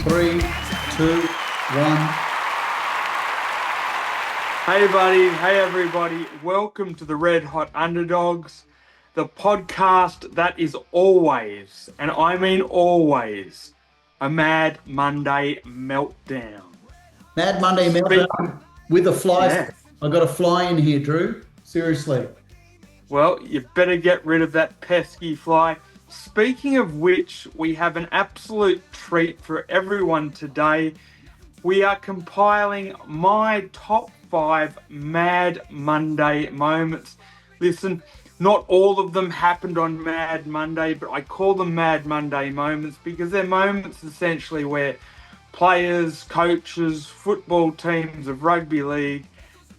3, 2, 1. Hey buddy, hey everybody, welcome to the Red Hot Underdogs, the podcast that is always, and I mean always, a Mad Monday meltdown. Mad Monday meltdown with a fly. Yeah. I got a fly in here, Drew. Seriously. Well, you better get rid of that pesky fly. Speaking of which, we have an absolute treat for everyone today. We are compiling my top 5 Mad Monday moments. Listen, not all of them happened on Mad Monday, but I call them Mad Monday moments because they're moments essentially where players, coaches, football teams of rugby league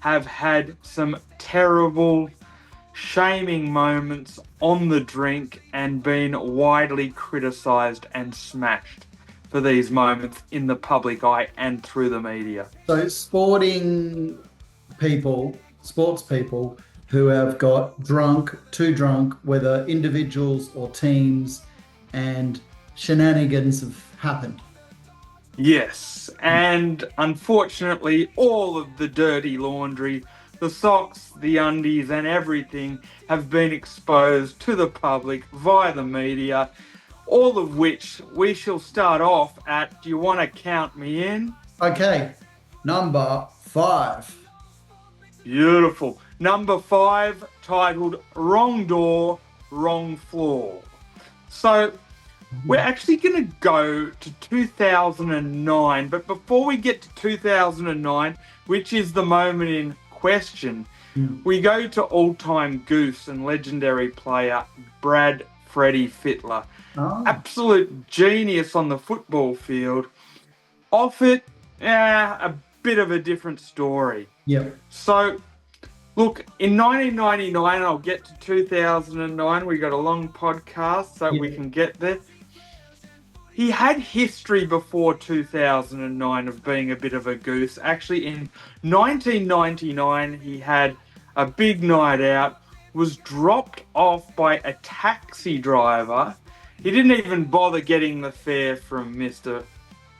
have had some terrible, shaming moments on the drink and been widely criticised and smashed for these moments in the public eye and through the media. So sports people who have got too drunk, whether individuals or teams, and shenanigans have happened. Yes, and unfortunately all of the dirty laundry, the socks, the undies and everything have been exposed to the public via the media, all of which we shall start off at, do you want to count me in? Okay, number 5. Beautiful. Number 5, titled Wrong Door, Wrong Floor. So we're actually going to go to 2009, but before we get to 2009, which is the moment in question, we go to all-time goose and legendary player Brad Freddy Fittler. Oh. Absolute genius on the football field. Off it, a bit of a different story. Yep. So, look, in 1999, I'll get to 2009. We got a long podcast, so we can get there. He had history before 2009 of being a bit of a goose. Actually, in 1999, he had a big night out, was dropped off by a taxi driver. He didn't even bother getting the fare from Mr.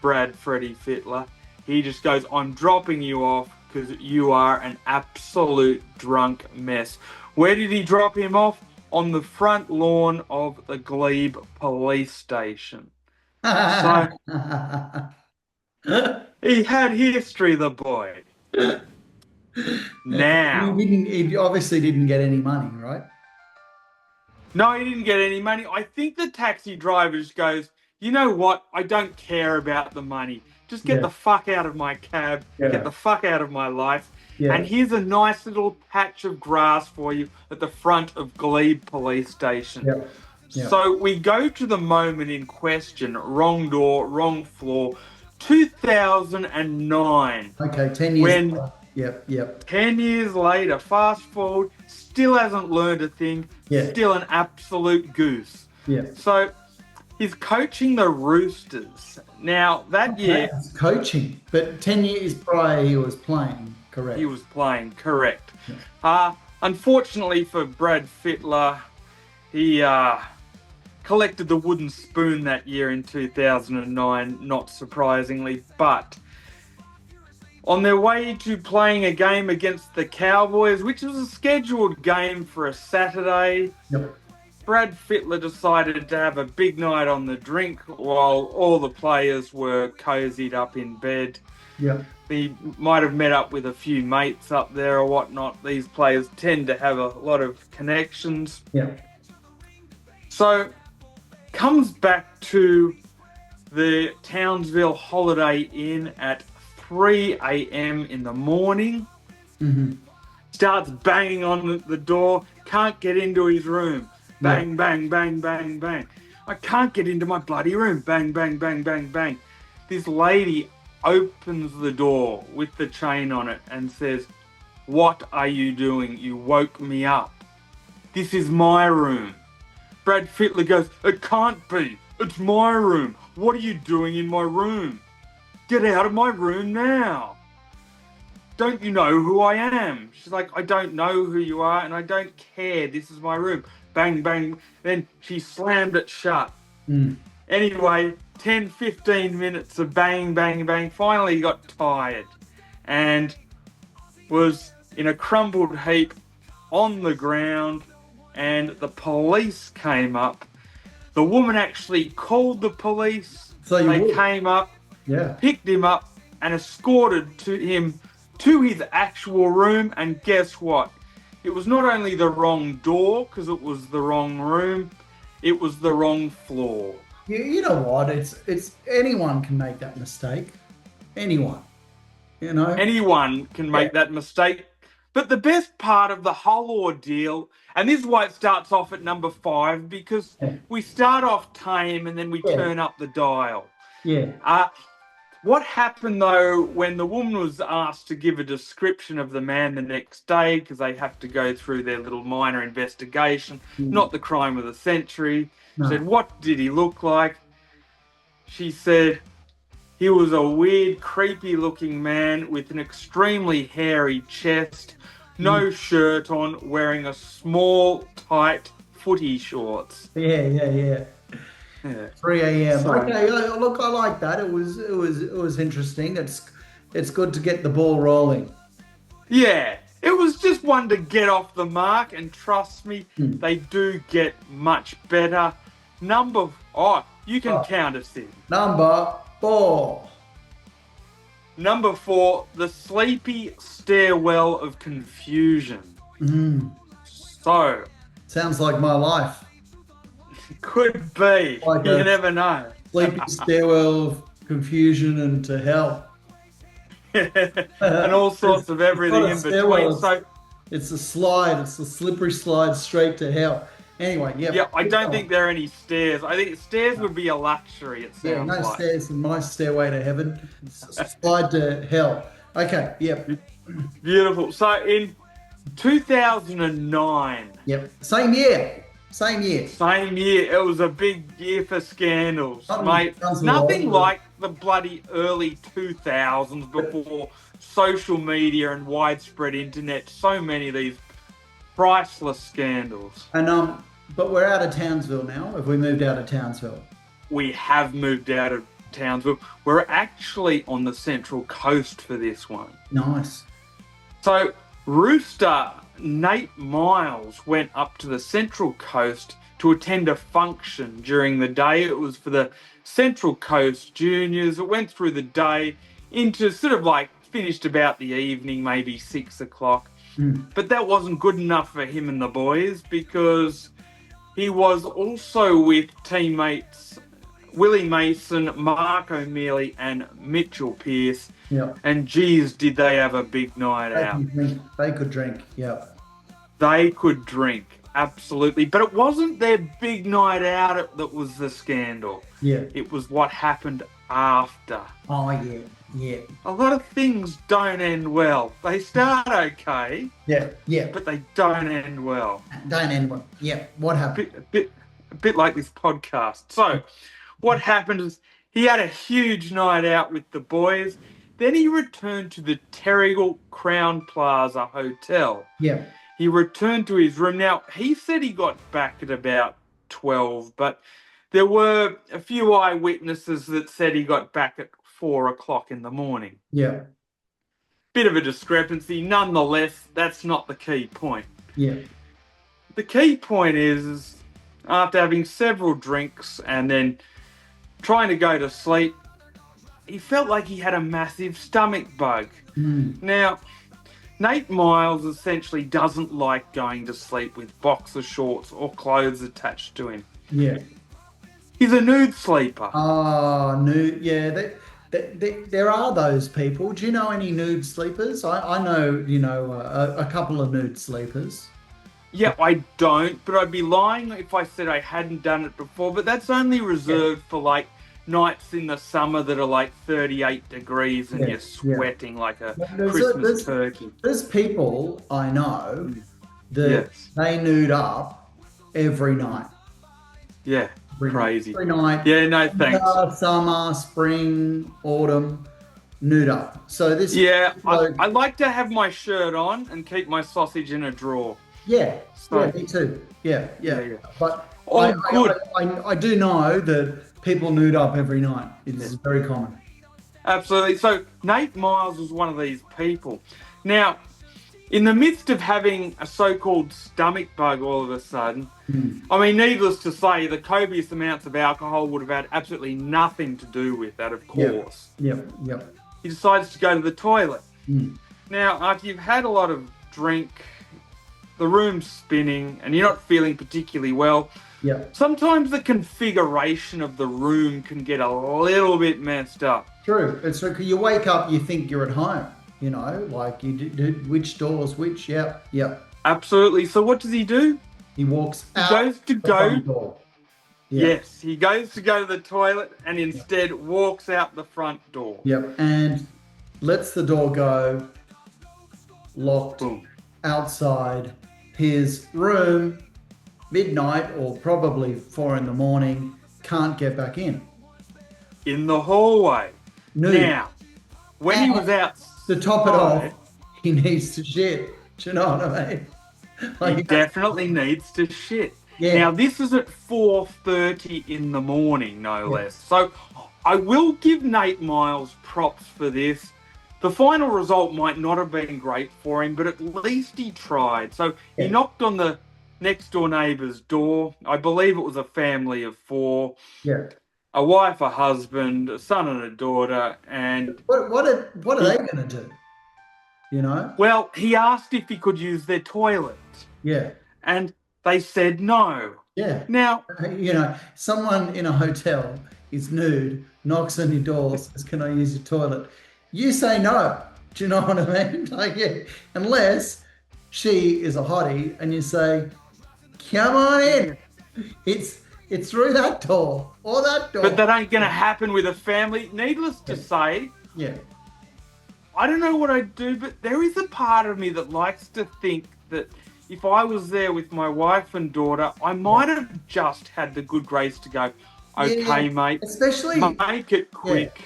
Brad Freddy Fittler. He just goes, I'm dropping you off because you are an absolute drunk mess. Where did he drop him off? On the front lawn of the Glebe police station. So he had history, the boy. Now, He obviously didn't get any money, right? no, he didn't get any money. I think the taxi driver just goes, you know what? I don't care about the money. Just get the fuck out of my cab. Yeah. Get the fuck out of my life. Yeah. And here's a nice little patch of grass for you at the front of Glebe police station. Yeah. Yeah. So we go to the moment in question, wrong door, wrong floor, 2009. Okay, 10 years When- later. Yep. 10 years later, fast forward, still hasn't learned a thing, Yeah. still an absolute goose. Yeah. So he's coaching the Roosters. Now, that year, That's coaching, but 10 years prior he was playing, correct? he was playing, correct. Unfortunately for Brad Fittler, he collected the wooden spoon that year in 2009, not surprisingly, but on their way to playing a game against the Cowboys, which was a scheduled game for a Saturday, Yep. Brad Fittler decided to have a big night on the drink while all the players were cozied up in bed. Yep. He might have met up with a few mates up there or whatnot. These players tend to have a lot of connections. Yep. So, comes back to the Townsville Holiday Inn at 3 a.m. in the morning. Mm-hmm. Starts banging on the door. Can't get into his room. Bang, bang, bang, bang, bang. I can't get into my bloody room. Bang, bang, bang, bang, bang. This lady opens the door with the chain on it and says, "What are you doing? You woke me up. This is my room." Brad Fittler goes, "It can't be. It's my room. What are you doing in my room? Get out of my room now. Don't you know who I am?" She's like, "I don't know who you are and I don't care. This is my room." Bang, bang. Then she slammed it shut. Anyway, 10, 15 minutes of bang, bang, bang. Finally, he got tired and was in a crumbled heap on the ground, and the police came up. The woman actually called the police. So they came up, picked him up, and escorted him to his actual room. And guess what? It was not only the wrong door, because it was the wrong room, it was the wrong floor. You know what? It's anyone can make that mistake. Anyone. You know? Anyone can make that mistake. But the best part of the whole ordeal, and this is why it starts off at number 5, because we start off tame and then we turn up the dial. Yeah. What happened, though, when the woman was asked to give a description of the man the next day, because they have to go through their little minor investigation, not the crime of the century, said, what did he look like? She said, he was a weird, creepy-looking man with an extremely hairy chest, no shirt on, wearing a small, tight footy shorts. Yeah. 3 a.m. Okay, look, I like that. It was interesting. It's good to get the ball rolling. Yeah, it was just one to get off the mark, and trust me, they do get much better. You can count us in. Number 4. Number 4, the sleepy stairwell of confusion. So. Sounds like my life. Could be. Like you never know. Sleepy stairwell of confusion and to hell. And all sorts of everything in between. So it's a slide. It's a slippery slide straight to hell. Anyway, I don't think there are any stairs. I think stairs would be a luxury, it sounds no like. stairs in my stairway to heaven. Slide to hell. Okay, Beautiful. So in 2009. Same year. It was a big year for scandals, mate. Nothing like the bloody early 2000s before social media and widespread internet. So many of these priceless scandals. And but we're out of Townsville now. Have we moved out of Townsville? We have moved out of Townsville. We're actually on the Central Coast for this one. Nice. So Rooster Nate Myles went up to the Central Coast to attend a function during the day. It was for the Central Coast Juniors. It went through the day into sort of like finished about the evening, maybe 6 o'clock. But that wasn't good enough for him and the boys, because he was also with teammates Willie Mason, Mark O'Mealy and Mitchell Pearce. And geez, did they have a big night out. They could drink, They could drink, absolutely. But it wasn't their big night out that was the scandal. It was what happened after. Oh, yeah. A lot of things don't end well. They start okay. But they don't end well. What happened? A bit like this podcast. So, what happened is he had a huge night out with the boys. Then he returned to the Terrigal Crown Plaza Hotel. He returned to his room. Now, he said he got back at about 12, but there were a few eyewitnesses that said he got back at 4 o'clock in the morning. Bit of a discrepancy. Nonetheless, that's not the key point. The key point is after having several drinks and then trying to go to sleep, he felt like he had a massive stomach bug. Now, Nate Myles essentially doesn't like going to sleep with boxer shorts or clothes attached to him. He's a nude sleeper. Nude. Yeah, there are those people. Do you know any nude sleepers? I know, a couple of nude sleepers. Yeah, I don't, but I'd be lying if I said I hadn't done it before. But that's only reserved for like nights in the summer that are like 38 degrees and you're sweating like a Christmas turkey. There's people I know that they nude up every night. Crazy. Every night. No thanks. Summer, spring, autumn, nude up. So this. I like to have my shirt on and keep my sausage in a drawer. Me too. Yeah. But I do know that people nude up every night. It's very common. Absolutely. So Nate Myles was one of these people. Now, in the midst of having a so-called stomach bug all of a sudden, I mean, needless to say, the copious amounts of alcohol would have had absolutely nothing to do with that, of course. Yep. He decides to go to the toilet. Now, after you've had a lot of drink, the room's spinning, and you're not feeling particularly well, sometimes the configuration of the room can get a little bit messed up. True. It's like you wake up, you think you're at home, you know, like you did which doors, which, yep. Absolutely. So what does he do? He walks out. He goes to the front door. Yes, he goes to go to the toilet and instead walks out the front door. Yep, and lets the door go, locked, outside his room, midnight or probably 4 a.m, can't get back in. In the hallway. Nude. Now, when he was out, to top it off, he needs to shit. Do you know what I mean? Like, he definitely needs to shit. Yeah. Now, this is at 4:30 in the morning, no less. So I will give Nate Myles props for this. The final result might not have been great for him, but at least he tried. So he knocked on the next door neighbour's door. I believe it was a family of 4. Yeah. A wife, a husband, a son and a daughter, and... What are they going to do? You know? Well, he asked if he could use their toilet. Yeah. And they said no. Yeah. Now... You know, someone in a hotel is nude, knocks on your door, says, can I use your toilet? You say no. Do you know what I mean? Like, yeah. Unless she is a hottie and you say, come on in. It's through that door or that door. But that ain't going to happen with a family. Needless to say, I don't know what I'd do, but there is a part of me that likes to think that if I was there with my wife and daughter, I might have just had the good grace to go, okay, mate, especially make it quick.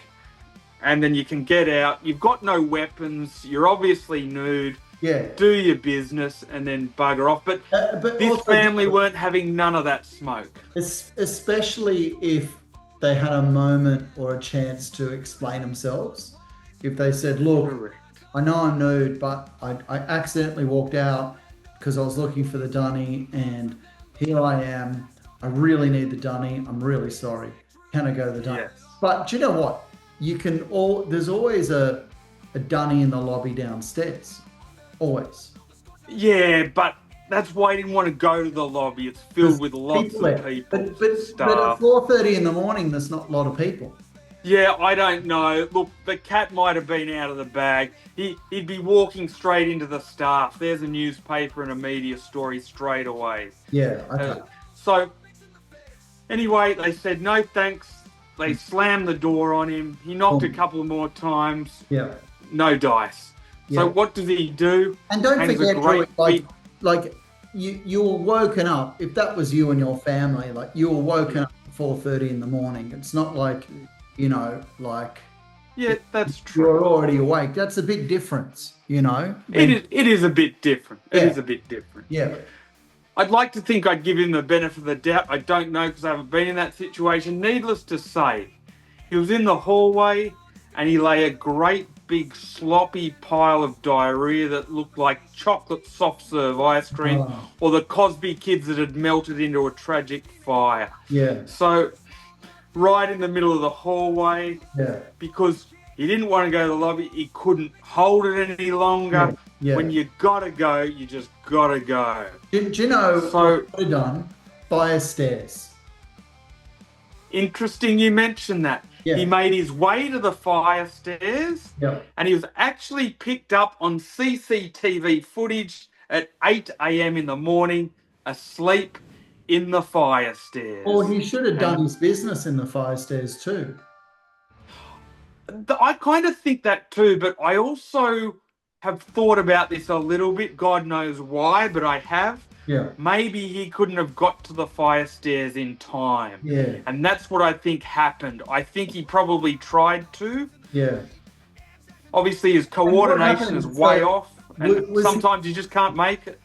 And then you can get out. You've got no weapons. You're obviously nude. Yeah. Do your business and then bugger off. But this family weren't having none of that smoke. Especially if they had a moment or a chance to explain themselves. If they said, look, Correct. I know I'm nude, but I accidentally walked out because I was looking for the dunny and here I am. I really need the dunny. I'm really sorry. Can I go to the dunny? Yes. But do you know what? There's always a dunny in the lobby downstairs. Always. Yeah, but that's why I didn't want to go to the lobby. It's filled with lots of people. But at 4:30 in the morning, there's not a lot of people. Yeah, I don't know. Look, the cat might have been out of the bag. He'd be walking straight into the staff. There's a newspaper and a media story straight away. Yeah, okay. So, anyway, they said no thanks. They slammed the door on him. He knocked a couple more times. Yeah. No dice. So what does he do? And don't forget, Drewy, like you were woken up. If that was you and your family, like you were woken up at 4:30 in the morning. It's not like, you know, like that's true. You're already awake. That's a big difference, you know. It is a bit different. It is a bit different. Yeah. I'd like to think I'd give him the benefit of the doubt. I don't know because I haven't been in that situation. Needless to say, he was in the hallway and he lay a great big sloppy pile of diarrhea that looked like chocolate soft serve ice cream or the Cosby kids that had melted into a tragic fire. Yeah. So right in the middle of the hallway, because he didn't want to go to the lobby, he couldn't hold it any longer. Yeah. When you gotta go, you just gotta go. Do you know what I done? Fire stairs. Interesting you mentioned that. Yeah. He made his way to the fire stairs and he was actually picked up on CCTV footage at 8 a.m. in the morning, asleep in the fire stairs. Or he should have done his business in the fire stairs too. I kind of think that too, but I also have thought about this a little bit. God knows why, but I have. Yeah. Maybe he couldn't have got to the fire stairs in time. Yeah. And that's what I think happened. I think he probably tried to. Yeah. Obviously, his coordination is way off, and sometimes you just can't make it.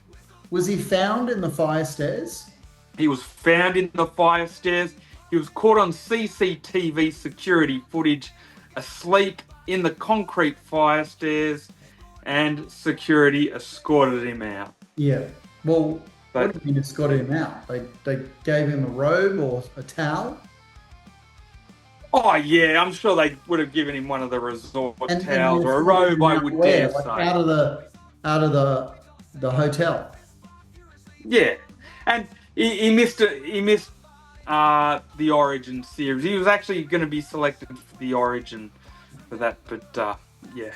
Was he found in the fire stairs? He was found in the fire stairs. He was caught on CCTV security footage asleep in the concrete fire stairs, and security escorted him out. Yeah. Well, But, what do you mean escorted him out? They gave him a robe or a towel? oh yeah, I'm sure they would have given him one of the resort And towels they or a escorted robe, him I out would where? dare Like say. out of the hotel. Yeah, and he missed the Origin series. He was actually going to be selected for the Origin for that, but yeah,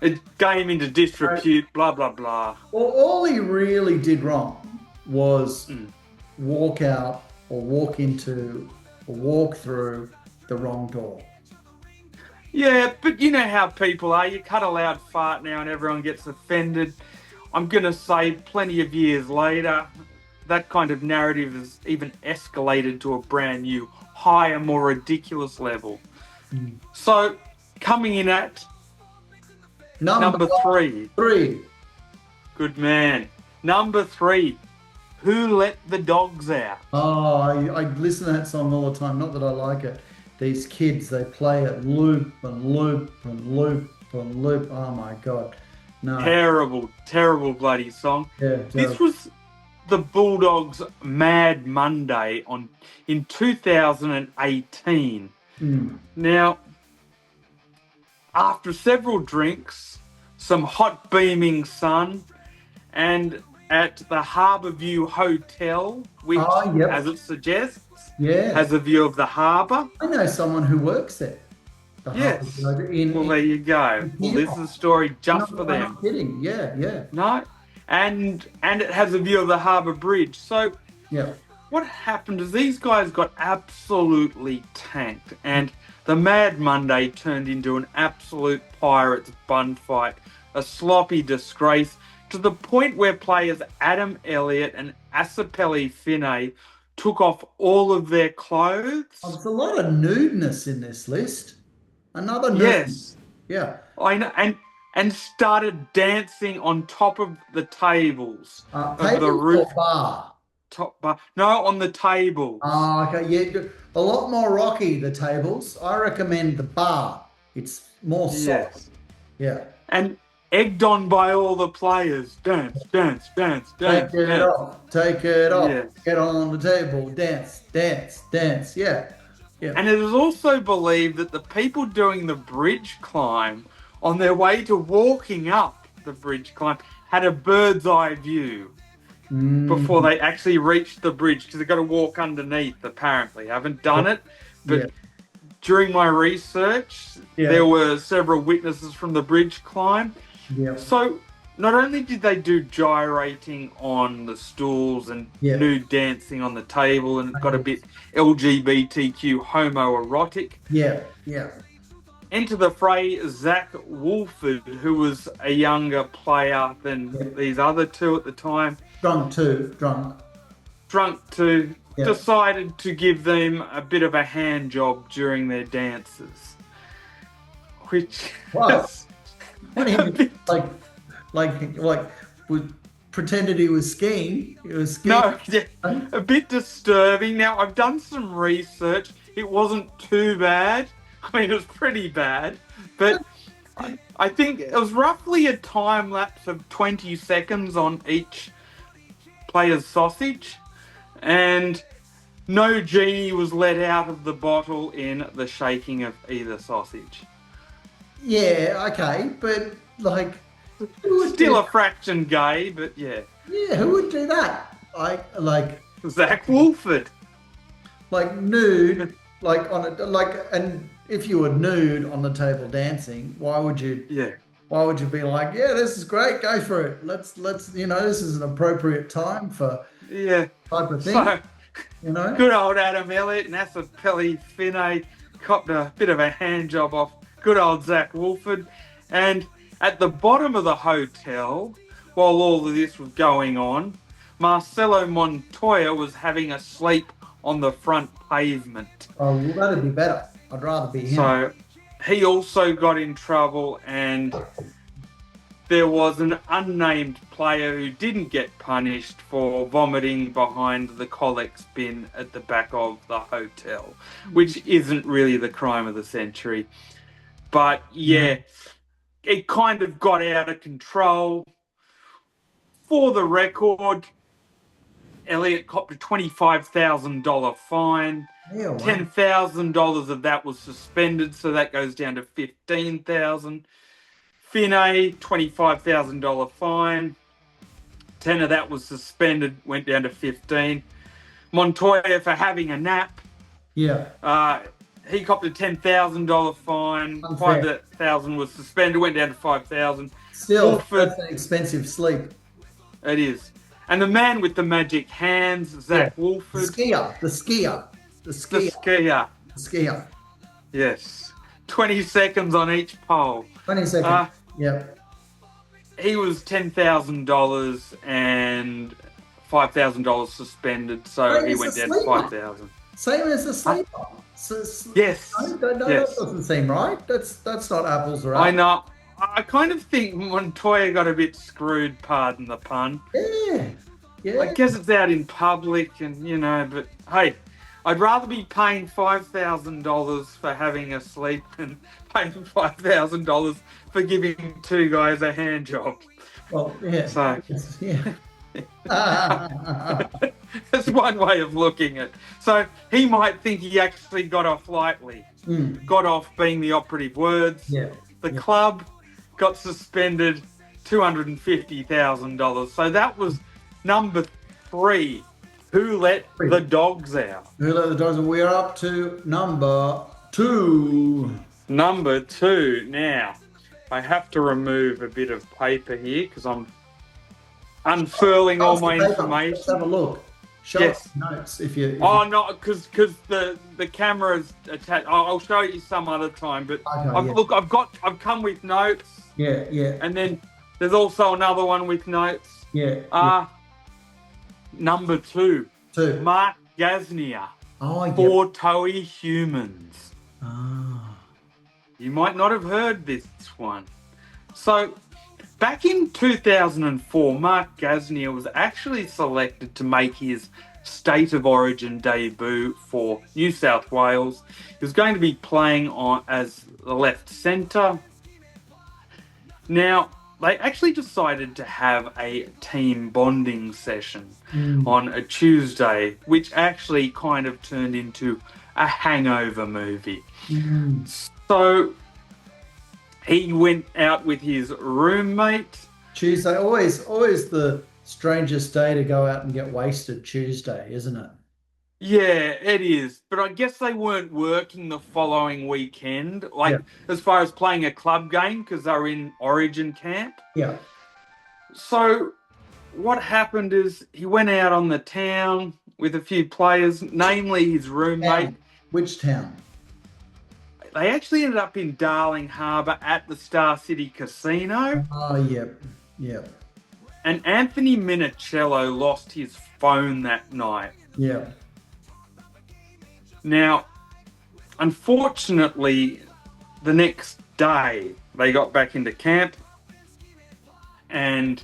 it got him into disrepute. Blah blah blah. Well, all he really did wrong was walk out or walk into or walk through the wrong door. Yeah, but you know how people are. You cut a loud fart now and everyone gets offended. I'm going to say plenty of years later, that kind of narrative has even escalated to a brand new, higher, more ridiculous level. So, coming in at number 3. 3. Good man. Number 3. Who Let the Dogs Out? Oh, I listen to that song all the time. Not that I like it. These kids, they play it loop and loop and loop and loop. Oh my God. No. Terrible, terrible bloody song. Yeah, this was the Bulldogs' Mad Monday in 2018. Now, after several drinks, some hot beaming sun, and at the Harbourview Hotel, which, as it suggests, has a view of the harbour. I know someone who works there. Yes. Well, there you go. Well, this is a story just for them. I'm not kidding. Yeah. No, and it has a view of the Harbour Bridge. So, yeah. What happened is these guys got absolutely tanked, and the Mad Monday turned into an absolute pirates bun fight, a sloppy disgrace, to the point where players Adam Elliott and Asapelli Finney took off all of their clothes. Oh, there's a lot of nudeness in this list. Another nude. Yes. Yeah. I know, and started dancing on top of the tables of the roof. Or bar? Top bar. No, on the tables. Oh, okay. Yeah, a lot more rocky, the tables. I recommend the bar. It's more soft. Yes. Yeah. And egged on by all the players. Dance. Take it off. Yes. Get on the table. Dance. Yeah. And it is also believed that the people doing the bridge climb on their way to walking up the bridge climb had a bird's eye view before they actually reached the bridge, because they've got to walk underneath, apparently. I haven't done it, but during my research, there were several witnesses from the bridge climb. Yeah. So not only did they do gyrating on the stools and nude dancing on the table, and it got a bit LGBTQ homoerotic. Yeah. Enter the fray Zach Wolford, who was a younger player than these other two at the time. Drunk too. Decided to give them a bit of a hand job during their dances. Which what do you mean? Like pretended he was skiing. No, a bit disturbing. Now, I've done some research. It wasn't too bad. I mean, it was pretty bad. But I think it was roughly a time lapse of 20 seconds on each player's sausage. And no genie was let out of the bottle in the shaking of either sausage. Yeah, okay. But, like... Still a fraction gay, but yeah. Yeah, who would do that? Like Zach Wolford. Like nude, and if you were nude on the table dancing, why would you? Yeah. Why would you be like, yeah, this is great, go for it. Let's this is an appropriate time for type of thing. So, good old Adam Elliott and Asapelli Finney copped a bit of a hand job off good old Zach Wolford, and at the bottom of the hotel, while all of this was going on, Marcelo Montoya was having a sleep on the front pavement. Oh, well, that'd be better. I'd rather be him. So he also got in trouble, and there was an unnamed player who didn't get punished for vomiting behind the Collex bin at the back of the hotel, which isn't really the crime of the century. But yeah, it kind of got out of control. For the record, Elliot copped a $25,000 fine. Yeah, wow. $10,000 of that was suspended, so that goes down to $15,000. Finney, $25,000 fine. 10 of that was suspended, went down to 15. Montoya for having a nap. Yeah. He copped a $10,000 fine. Unfair. $5,000 was suspended, went down to $5,000. Still, Wolford, that's an expensive sleep. it is. And the man with the magic hands, Zach Wolford. The skier. Yes. 20 seconds on each pole. 20 seconds. Yep. He was $10,000 and $5,000 suspended, so he went down to $5,000. Same as the sleeper. Yes. No, that doesn't seem right. That's not apples or apples. I know. I kind of think Montoya got a bit screwed, pardon the pun. Yeah. I guess it's out in public and, but hey, I'd rather be paying $5,000 for having a sleep than paying $5,000 for giving two guys a hand job. Well, yeah. So, yeah. that's one way of looking at it. So he might think he actually got off lightly. Got off being the operative words. Yeah. The club got suspended $250,000. So that was number 3. Who let the dogs out? Who let the dogs out? We're up to number 2. Number 2. Now, I have to remove a bit of paper here because I'm unfurling all my information. Let's have a look. Show us notes if you. No, because the camera's attached. I'll show you some other time. But look, I've come with notes. Yeah. And then there's also another one with notes. Yeah. Number 2. Mark Gasnier. For Toey Humans. You might not have heard this one. So, back in 2004, Mark Gasnier was actually selected to make his State of Origin debut for New South Wales. He was going to be playing as the left centre. Now, they actually decided to have a team bonding session on a Tuesday, which actually kind of turned into a hangover movie. So he went out with his roommate. Tuesday, always the strangest day to go out and get wasted, Tuesday, isn't it? Yeah, it is. But I guess they weren't working the following weekend, as far as playing a club game, because they were in Origin camp. Yeah. So what happened is he went out on the town with a few players, namely his roommate. Which town? They actually ended up in Darling Harbour at the Star City Casino. Oh, yep. And Anthony Minicello lost his phone that night. Yeah. Now, unfortunately, the next day they got back into camp and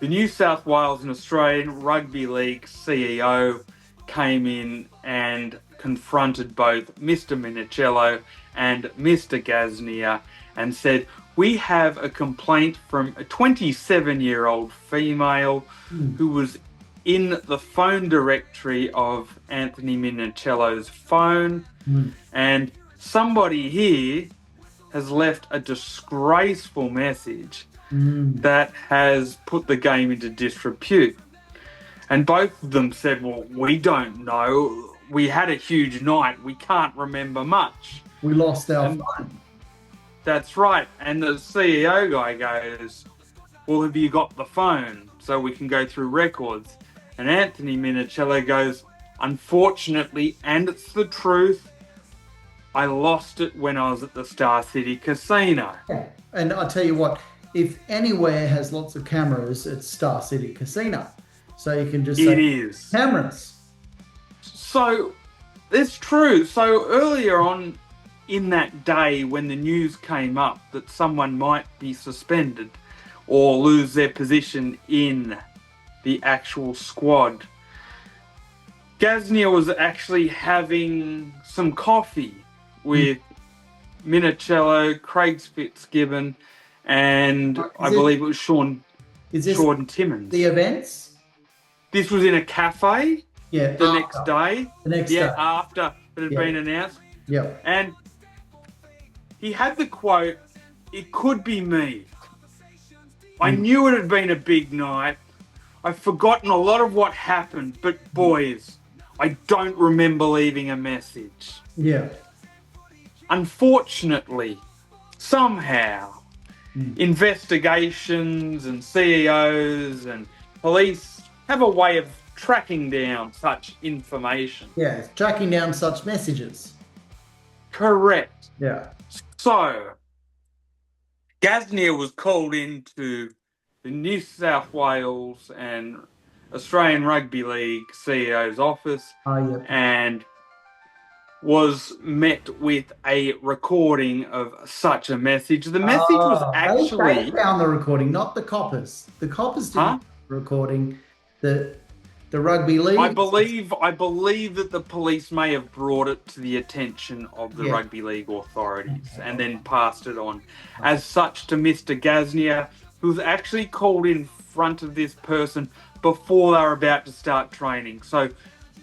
the New South Wales and Australian Rugby League CEO came in and confronted both Mr. Minicello and Mr. Gasnier and said, we have a complaint from a 27-year-old female who was in the phone directory of Anthony Minicello's phone, and somebody here has left a disgraceful message that has put the game into disrepute. And both of them said, well, we don't know. We had a huge night. We can't remember much. We lost our phone. That's right. And the CEO guy goes, well, have you got the phone so we can go through records? And Anthony Minicello goes, unfortunately, and it's the truth, I lost it when I was at the Star City Casino. Yeah. And I tell you what, if anywhere has lots of cameras, it's Star City Casino. So you can just say, it is. Cameras. So, it's true. So earlier on in that day when the news came up that someone might be suspended, or lose their position in the actual squad. Gasnier was actually having some coffee with Minicello, Craig Fitzgibbon, and I believe it was Sean Timmins. The events? This was in a cafe the next day. The next day. After it had been announced. Yeah. And he had the quote, "It could be me. I knew it had been a big night. I've forgotten a lot of what happened, but boys, I don't remember leaving a message." Yeah. Unfortunately, somehow, investigations and CEOs and police have a way of tracking down such information. Yeah, tracking down such messages. Correct. Yeah. So, Gasnier was called into the New South Wales and Australian Rugby League CEO's office and was met with a recording of such a message. The message was actually... They found the recording, not the coppers. The coppers didn't recording. The rugby league. I believe that the police may have brought it to the attention of the rugby league authorities and then passed it on as such to Mr. Gasnier, who was actually called in front of this person before they were about to start training. So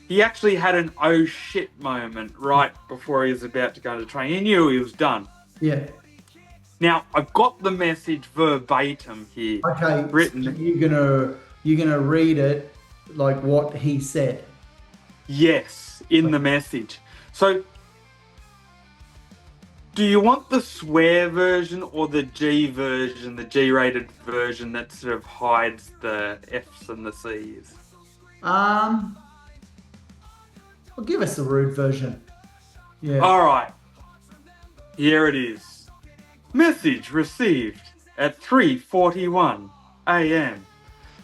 he actually had an oh shit moment right before he was about to go to training. He knew he was done. Yeah. Now I've got the message verbatim here. Okay. Written. So you're gonna read it like what he said. Yes, in the message. So, do you want the swear version or the G version, the G-rated version that sort of hides the F's and the C's? Well, give us the rude version. Yeah. All right. Here it is. Message received at 3:41 a.m.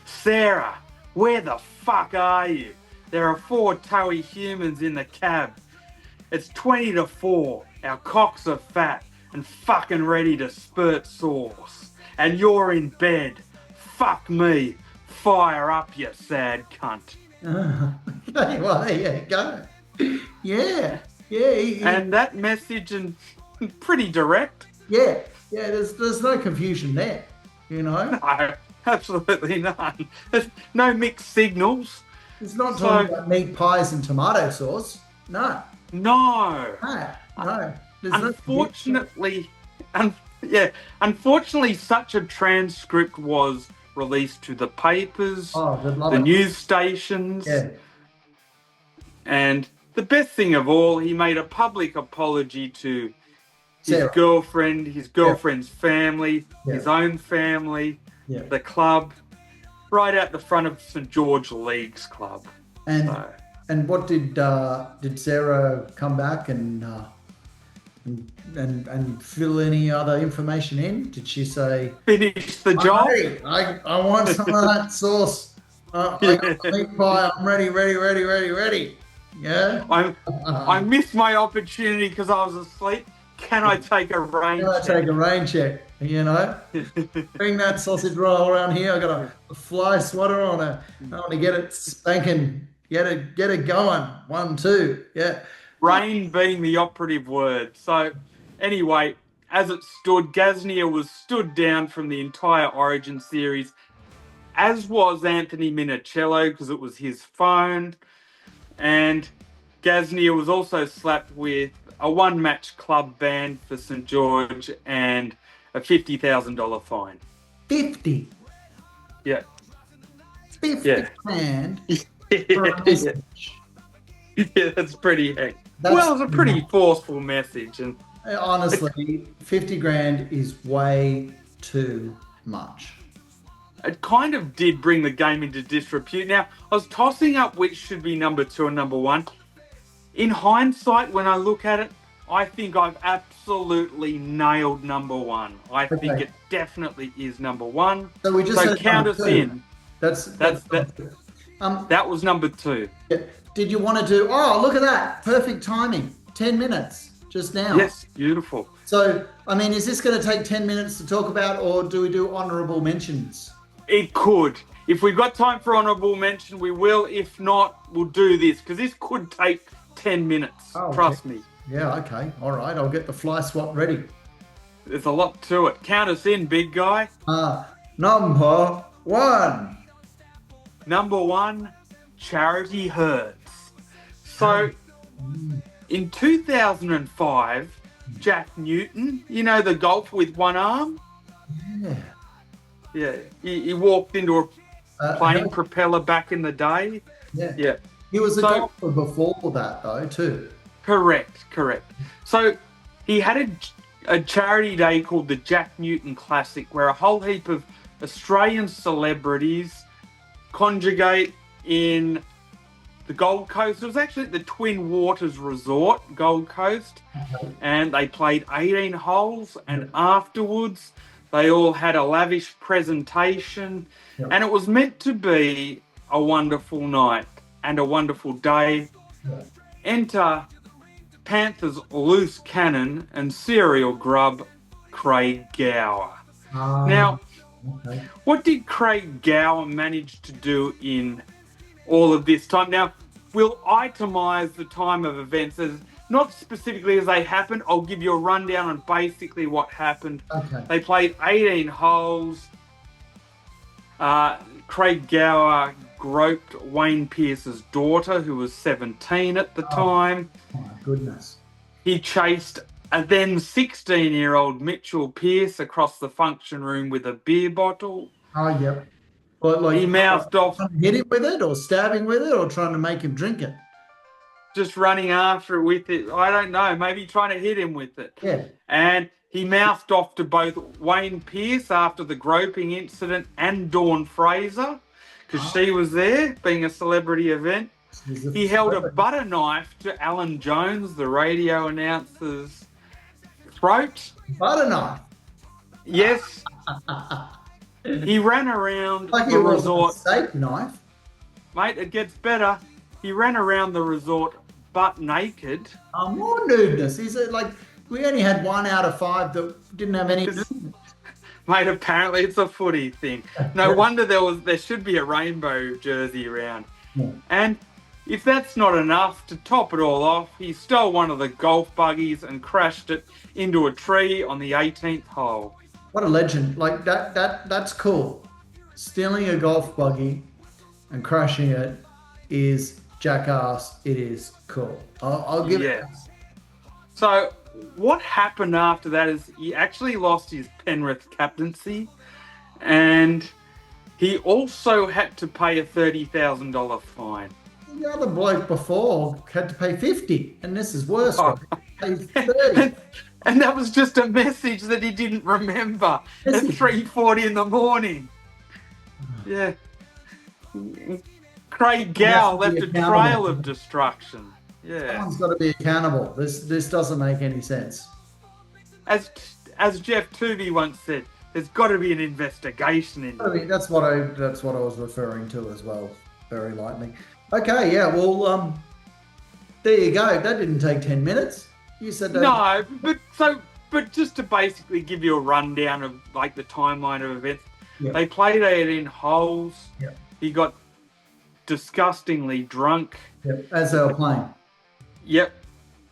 Sarah, where the fuck are you? There are 4 Toey Humans in the cab. It's 20 to 4. Our cocks are fat and fucking ready to spurt sauce. And you're in bed. Fuck me. Fire up, you sad cunt. Okay, well, there you go. Yeah. And that message and pretty direct. Yeah. There's no confusion there, you know? No, absolutely none. There's no mixed signals. It's not talking about meat pies and tomato sauce. No. No. Unfortunately, such a transcript was released to the papers, the news stations. Yeah. And the best thing of all, he made a public apology to his girlfriend, his girlfriend's family, his own family, the club, right out the front of St. George Leagues Club. And what did Sarah come back and fill any other information in? Did she say finish the job? I want some of that sauce. I got meat pie. I'm ready. Yeah. I missed my opportunity because I was asleep. Can I take a rain check? Take a rain check, you know? Bring that sausage roll around here. I got a fly swatter on it. I want to get it spanking. Get it going. 1, 2. Yeah. Rain being the operative word. So anyway, as it stood, Gasnier was stood down from the entire Origin series, as was Anthony Minicello because it was his phone. And Gasnier was also slapped with a 1-match club ban for St. George and a $50,000 fine. 50? Yeah. 50 grand for a message. Yeah, that's pretty heck. Well, it's a pretty forceful message. And honestly, 50 grand is way too much. It kind of did bring the game into disrepute. Now, I was tossing up which should be number 2 and number 1. In hindsight, when I look at it, I think I've absolutely nailed number 1. I think it definitely is number 1. So we just count us in. That was number 2. Did you want to do? Oh, look at that! Perfect timing. 10 minutes. just now. Yes, beautiful. So, I mean, is this going to take 10 minutes to talk about, or do we do honourable mentions? It could. If we've got time for honourable mention, we will. If not, we'll do this, because this could take 10 minutes. Trust me. Yeah, okay. All right, I'll get the fly swap ready. There's a lot to it. Count us in, big guy. Number one. Number one, charity hurts. So, in 2005, Jack Newton, you know, the golfer with one arm? Yeah. Yeah, he walked into a plane propeller back in the day. Yeah. He was a golfer before that, though, too. Correct. So he had a charity day called the Jack Newton Classic, where a whole heap of Australian celebrities conjugate in the Gold Coast. It was actually at the Twin Waters Resort, Gold Coast, and they played 18 holes, and afterwards they all had a lavish presentation, and it was meant to be a wonderful night and a wonderful day. Enter Panthers loose cannon and serial grub Craig Gower. Now, what did Craig Gower manage to do in all of this time? Now, we'll itemise the time of events as not specifically as they happened. I'll give you a rundown on basically what happened. They played 18 holes. Craig Gower groped Wayne Pearce's daughter, who was 17 at the time. Oh, my goodness. He chased a then 16-year-old Mitchell Pearce across the function room with a beer bottle. Oh, yep. But like, he mouthed off. Hit him with it, or stabbing with it, or trying to make him drink it? Just running after it with it. I don't know. Maybe trying to hit him with it. Yeah. And he mouthed off to both Wayne Pearce after the groping incident and Dawn Fraser, because she was there, being a celebrity event. He held a butter knife to Alan Jones, the radio announcer's throat. Butter knife? Yes. He ran around like the resort. A steak knife. Mate, it gets better. He ran around the resort butt naked. More nudeness. Is it like we only had 1 out of 5 that didn't have any? Mate, apparently it's a footy thing. No wonder there should be a rainbow jersey around. Yeah. And if that's not enough, to top it all off, he stole one of the golf buggies and crashed it into a tree on the 18th hole. What a legend. Like that's cool. Stealing a golf buggy and crashing it is jackass. It is cool. I'll give it. So what happened after that is he actually lost his Penrith captaincy, and he also had to pay a $30,000 fine. The other bloke before had to pay 50, and this is worse. Paid 30. And that was just a message that he didn't remember at 3:40 in the morning. Yeah. Craig Gower left a trail of destruction. Yeah. Someone's got to be accountable. This doesn't make any sense. As Jeff Tooby once said, there's got to be an investigation into it. That's what I was referring to as well, very lightly. Okay, yeah, well, there you go. That didn't take 10 minutes. You said that. No, but just to basically give you a rundown of like the timeline of events, they played 18 holes. Yep. He got disgustingly drunk. Yep, as they were playing. Yep.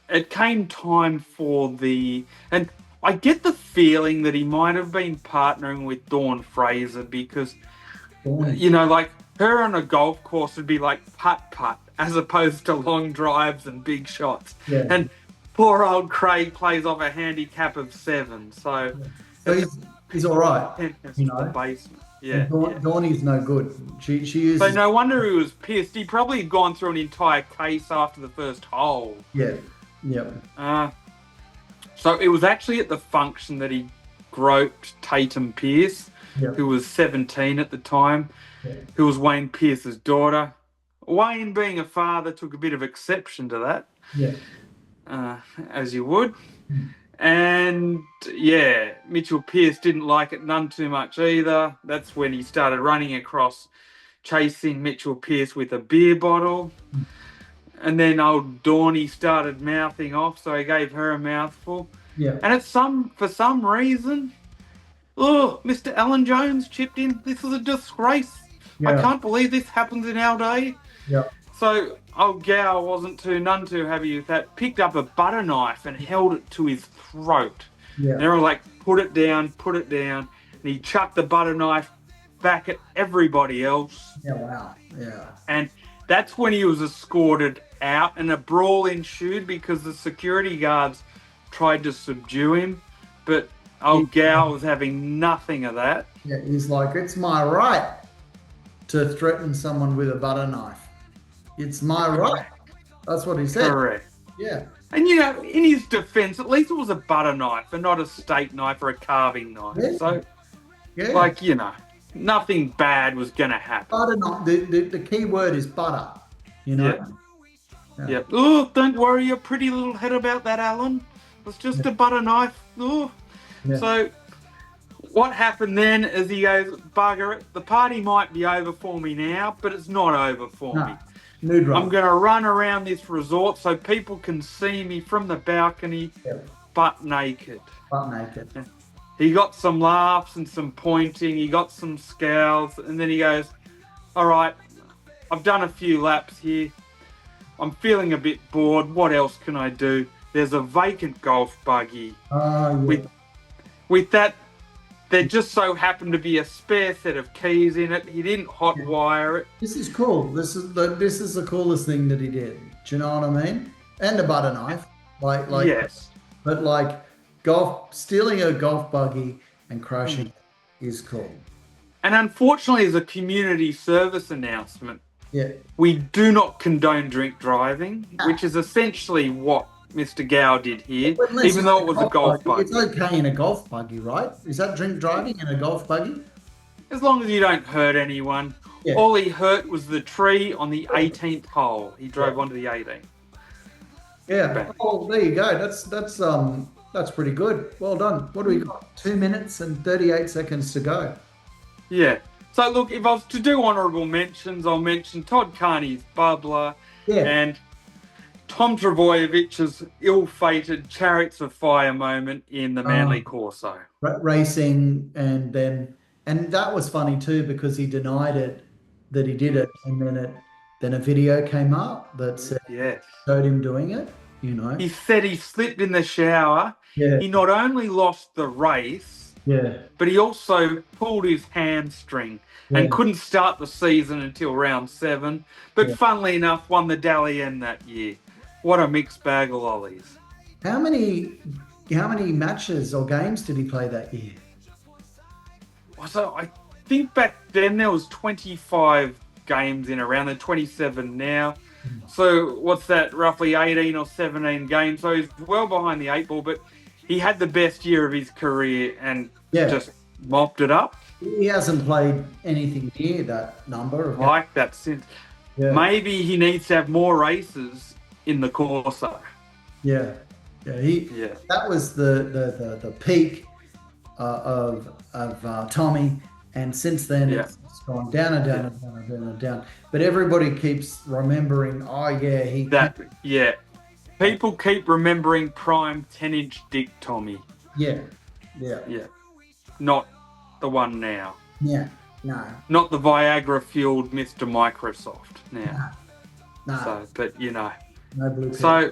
It came time for and I get the feeling that he might have been partnering with Dawn Fraser because, you know, like her on a golf course would be like putt-putt as opposed to long drives and big shots. Yeah. And poor old Craig plays off a handicap of 7. So he's all right. You know, the basement. Yeah. Dawny's no good. She is. So no wonder he was pissed. He probably had gone through an entire case after the first hole. Yeah. Yep. So it was actually at the function that he groped Tatum Pearce, who was 17 at the time, who was Wayne Pearce's daughter. Wayne, being a father, took a bit of exception to that. Yeah. As you would. And, yeah, Mitchell Pearce didn't like it none too much either. That's when he started running across, chasing Mitchell Pearce with a beer bottle. And then old Dawny started mouthing off, so he gave her a mouthful. Yeah. And for some reason, Mr. Alan Jones chipped in. This is a disgrace. Yeah. I can't believe this happens in our day. Yeah. So old Gow wasn't none too happy with that. Picked up a butter knife and held it to his throat. Yeah. And they were like, put it down. And he chucked the butter knife back at everybody else. Yeah, wow. Yeah. And that's when he was escorted out, and a brawl ensued because the security guards tried to subdue him. But old Gow was having nothing of that. Yeah, he's like, it's my right to threaten someone with a butter knife. It's my right. That's what he said. Correct. Yeah. And, you know, in his defense, at least it was a butter knife and not a steak knife or a carving knife. Yeah. So, Yeah. like, you know, nothing bad was going to happen. Butter knife. The key word is butter. You know? Yeah. Yeah. Oh, don't worry your pretty little head about that, Alan. It's just a butter knife. Oh. Yeah. So, what happened then is he goes, bugger it, the party might be over for me now, but it's not over for me. Nude run. I'm going to run around this resort so people can see me from the balcony, butt naked. Butt naked. He got some laughs and some pointing. He got some scowls. And then he goes, all right, I've done a few laps here. I'm feeling a bit bored. What else can I do? There's a vacant golf buggy. Oh, yeah. With that, there just so happened to be a spare set of keys in it. He didn't hot wire it. This is cool. This is the coolest thing that he did. Do you know what I mean? And a butter knife. Like Yes. But like stealing a golf buggy and crashing it is cool. And unfortunately, as a community service announcement, Yeah. we do not condone drink driving, which is essentially what Mr. Gow did here, even though it was a golf buggy. It's okay in a golf buggy, right? Is that drink driving in a golf buggy? As long as you don't hurt anyone. Yeah. All he hurt was the tree on the 18th hole. He drove onto the 18th. Yeah. Bang. Oh, there you go. That's pretty good. Well done. What do we got? 2 minutes and 38 seconds to go. Yeah. So look, if I was to do honourable mentions, I'll mention Todd Carney's bubbler and Tom Travojevich's ill-fated Chariots of Fire moment in the Manly Corso. Racing, and that was funny too because he denied it that he did it, and then a video came up that showed him doing it. You know, he said he slipped in the shower. Yeah. He not only lost the race, but he also pulled his hamstring and couldn't start the season until round 7. But funnily enough, won the Dally M that year. What a mixed bag of lollies. How many matches or games did he play that year? So I think back then there was 25 games in around the 27 now. So what's that, roughly 18 or 17 games. So he's well behind the 8 ball, but he had the best year of his career and just mopped it up. He hasn't played anything near that number. Like that since. Yeah. Maybe he needs to have more races in the Corso. Yeah. That was the peak of Tommy, and since then it's gone down and down. But everybody keeps remembering. People keep remembering prime 10-inch dick Tommy. Yeah. Not the one now. Yeah. No. Not the Viagra fueled Mr. Microsoft now. No. So, but you know. No blue pill. So,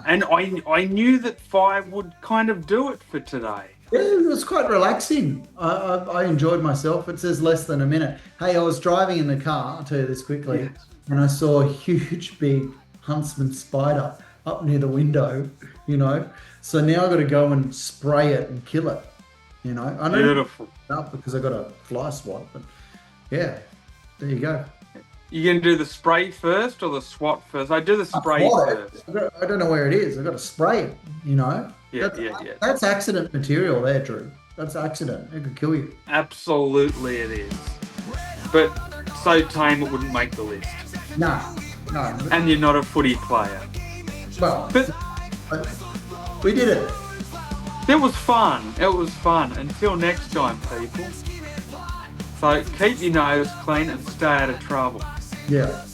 and I knew that 5 would kind of do it for today. Yeah, it was quite relaxing. I enjoyed myself. It says less than a minute. Hey, I was driving in the car, I'll tell you this quickly, and I saw a huge, big huntsman spider up near the window, you know. So now I've got to go and spray it and kill it, you know. I know beautiful. Not because I got a fly swat, but yeah, there you go. You going to do the spray first or the swat first? I do the spray first. I don't know where it is. I've got to spray it, you know. That's accident material there, Drew. That's accident. It could kill you. Absolutely it is. But so tame it wouldn't make the list. No. And you're not a footy player. Well, but we did it. It was fun. Until next time, people. So keep your nose clean and stay out of trouble. Yeah.